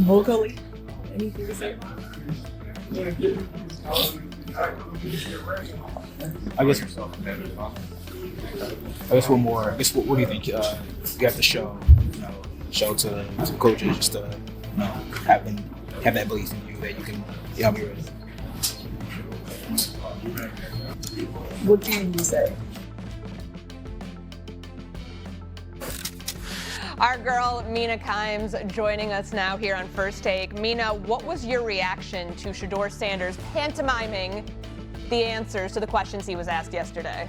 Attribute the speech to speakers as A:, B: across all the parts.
A: vocally. Anything to say?
B: I guess one more. What do you think? You have to show to coaches just to have that belief in you that you can be ready.
A: What can you say?
C: Our girl, Mina Kimes, joining us now here on First Take. Mina, what was your reaction to Shedeur Sanders pantomiming the answers to the questions he was asked yesterday?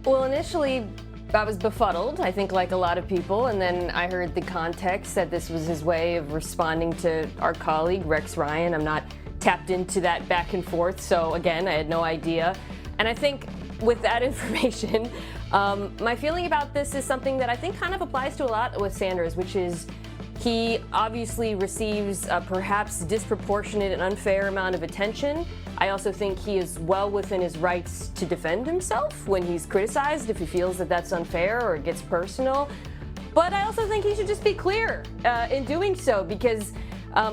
D: Well, initially, I was befuddled, I think like a lot of people, and then I heard the context that this was his way of responding to our colleague, Rex Ryan. I'm not tapped into that back and forth, so again, I had no idea. And I think with that information, my feeling about this is something that I think kind of applies to a lot with Sanders, which is he obviously receives a perhaps disproportionate and unfair amount of attention. I also think he is well within his rights to defend himself when he's criticized, if he feels that that's unfair or it gets personal. But I also think he should just be clear in doing so, because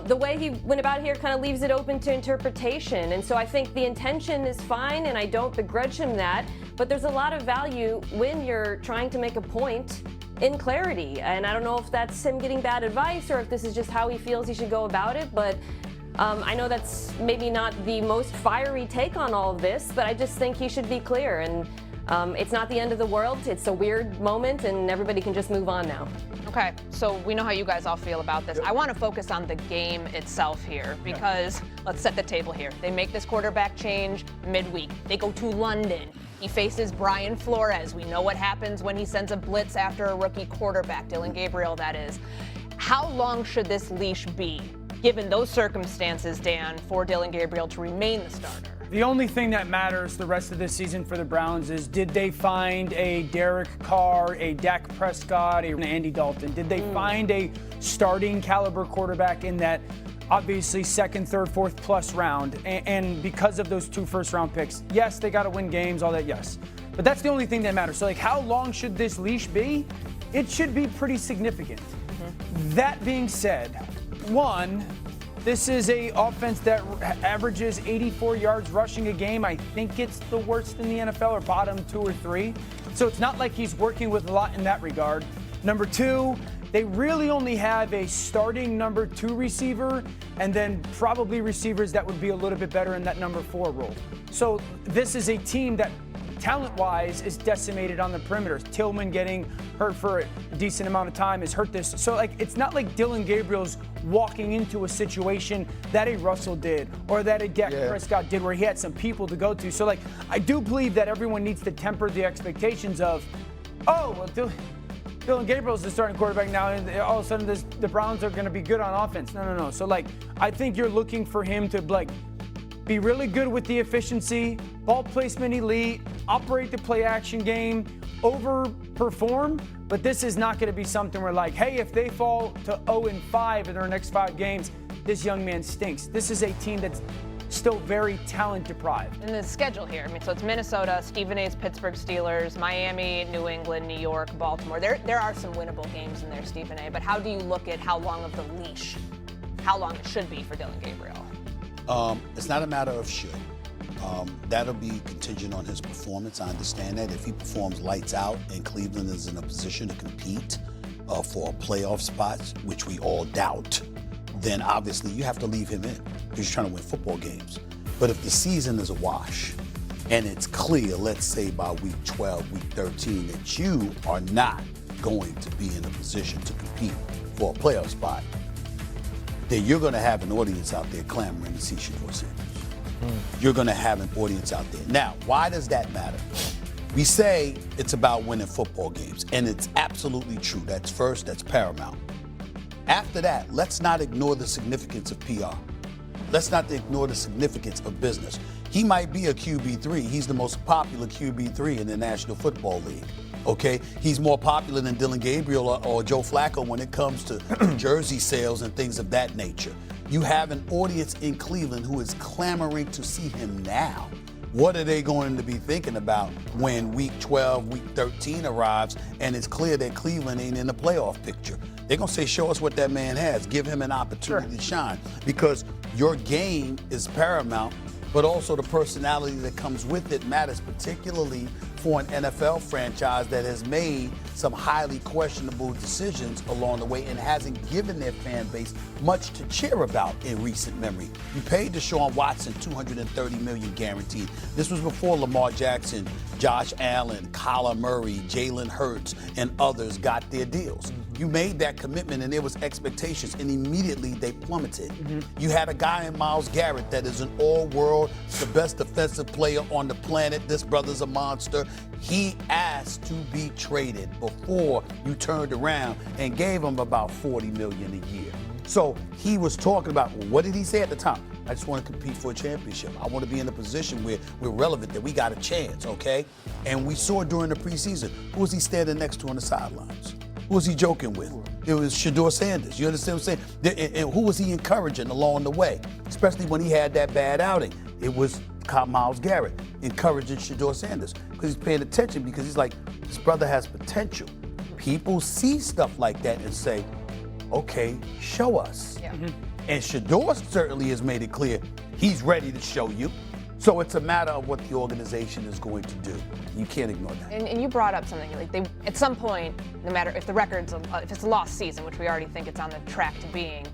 D: the way he went about here kind of leaves it open to interpretation. And so I think the intention is fine, and I don't begrudge him that. But there's a lot of value when you're trying to make a point in clarity. And I don't know if that's him getting bad advice or if this is just how he feels he should go about it. But I know that's maybe not the most fiery take on all of this, but I just think he should be clear. And it's not the end of the world. It's a weird moment, and everybody can just move on now.
C: Okay, so we know how you guys all feel about this. I want to focus on the game itself here, because let's set the table here. They make this quarterback change midweek. They go to London. He faces Brian Flores. We know what happens when he sends a blitz after a rookie quarterback, Dylan Gabriel, that is. How long should this leash be, given those circumstances, Dan, for Dylan Gabriel to remain the starter?
E: The only thing that matters the rest of this season for the Browns is, did they find a Derek Carr, a Dak Prescott, a Andy Dalton? Did they find a starting caliber quarterback in that obviously second, third, fourth plus round? And because of those 2 first-round picks, yes, they got to win games, all that, yes. But that's the only thing that matters. So, how long should this leash be? It should be pretty significant. That being said, one, this is a offense that averages 84 yards rushing a game. I think it's the worst in the NFL, or bottom 2 or 3. So it's not like he's working with a lot in that regard. Number 2, they really only have a starting number 2 receiver, and then probably receivers that would be a little bit better in that number 4 role. So this is a team that talent-wise is decimated on the perimeter. Tillman getting hurt for a decent amount of time has hurt this. So it's not like Dylan Gabriel's walking into a situation that a Russell did or that a Dak Prescott did, where he had some people to go to. So I do believe that everyone needs to temper the expectations of, Dylan Gabriel's the starting quarterback now, and all of a sudden the Browns are going to be good on offense. No. So I think you're looking for him to be really good with the efficiency, ball placement elite, operate the play action game, overperform. But this is not going to be something where hey, if they fall to 0-5 in their next 5 games, this young man stinks. This is a team that's still very talent deprived.
C: And the schedule here, so it's Minnesota, Stephen A's Pittsburgh Steelers, Miami, New England, New York, Baltimore. There are some winnable games in there, Stephen A. But how do you look at how long of the leash, how long it should be for Dylan Gabriel?
F: It's not a matter of should. That'll be contingent on his performance. I understand that. If he performs lights out and Cleveland is in a position to compete for a playoff spot, which we all doubt, then obviously you have to leave him in because you're trying to win football games. But if the season is a wash and it's clear, let's say by week 12, week 13, that you are not going to be in a position to compete for a playoff spot, then you're going to have an audience out there clamoring to see Shedeur Sanders. You're going to have an audience out there. Now, why does that matter? We say it's about winning football games, and it's absolutely true. That's first, that's paramount. After that, let's not ignore the significance of PR. Let's not ignore the significance of business. He might be a QB3. He's the most popular QB3 in the National Football League. Okay, he's more popular than Dylan Gabriel or Joe Flacco when it comes to jersey sales and things of that nature. You have an audience in Cleveland who is clamoring to see him now. What are they going to be thinking about when week 12, week 13 arrives and it's clear that Cleveland ain't in the playoff picture? They're going to say, show us what that man has. Give him an opportunity to shine. Because your game is paramount, but also the personality that comes with it matters, particularly for an NFL franchise that has made some highly questionable decisions along the way and hasn't given their fan base much to cheer about in recent memory. You paid Deshaun Watson $230 million guaranteed. This was before Lamar Jackson, Josh Allen, Kyler Murray, Jalen Hurts, and others got their deals. You made that commitment and there was expectations, and immediately they plummeted. You had a guy in Myles Garrett that is an all-world, the best defensive player on the planet. This brother's a monster. He asked to be traded before you turned around and gave him about $40 million a year. So he was talking about, what did he say at the time? I just want to compete for a championship. I want to be in a position where we're relevant, that we got a chance, okay? And we saw during the preseason, who was he standing next to on the sidelines? Who was he joking with? It was Shedeur Sanders. You understand what I'm saying? And who was he encouraging along the way? Especially when he had that bad outing. It was Myles Garrett encouraging Shedeur Sanders because he's paying attention, because he's like, this brother has potential. People see stuff like that and say, okay, show us.
C: Yeah.
F: And Shedeur certainly has made it clear he's ready to show you. So it's a matter of what the organization is going to do. You can't ignore that.
C: And you brought up something, like at some point, no matter if the record's, if it's a lost season, which we already think it's on the track to being,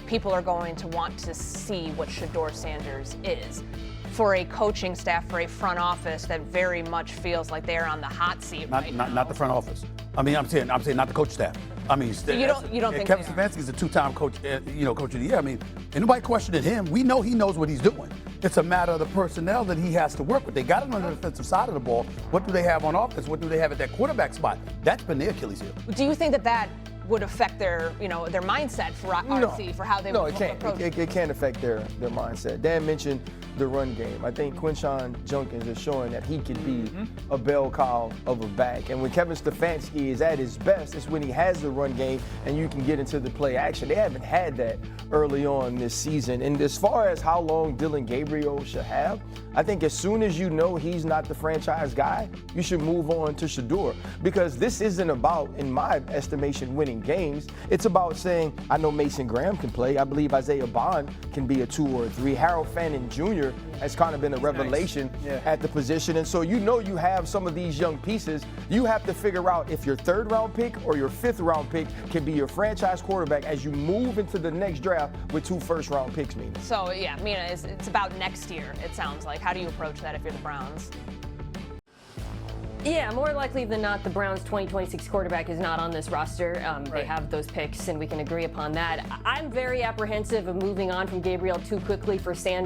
C: people are going to want to see what Shedeur Sanders is. For a coaching staff, for a front office that very much feels like they're on the hot seat right now.
F: Not the front office. I mean, I'm saying not the coach staff. I mean,
C: you don't think
F: Kevin
C: they are?
F: Stefanski's a two-time coach, coach of the year. I mean, ain't nobody questioning him. We know he knows what he's doing. It's a matter of the personnel that he has to work with. They got him on the defensive side of the ball. What do they have on offense? What do they have at that quarterback spot? That's been their Achilles heel.
C: Do you think that would affect their mindset for RC, for how they would approach it?
G: It can't affect their mindset. Dan mentioned the run game. I think Quinshon Judkins is showing that he can be a bell cow of a back. And when Kevin Stefanski is at his best, it's when he has the run game and you can get into the play action. They haven't had that early on this season. And as far as how long Dillon Gabriel should have, I think as soon as you know he's not the franchise guy, you should move on to Shedeur, because this isn't about, in my estimation, winning games. It's about saying, I know Mason Graham can play. I believe Isaiah Bond can be a 2 or a 3. Harold Fannin Jr. has kind of been a revelation at the position. And so you have some of these young pieces. You have to figure out if your 3rd round pick or your 5th round pick can be your franchise quarterback as you move into the next draft with 2 1st round picks, Mina.
C: So, yeah, Mina, it's about next year, it sounds like. How do you approach that if you're the Browns?
D: Yeah, more likely than not, the Browns' 2026 quarterback is not on this roster. They have those picks, and we can agree upon that. I'm very apprehensive of moving on from Gabriel too quickly for Sanders.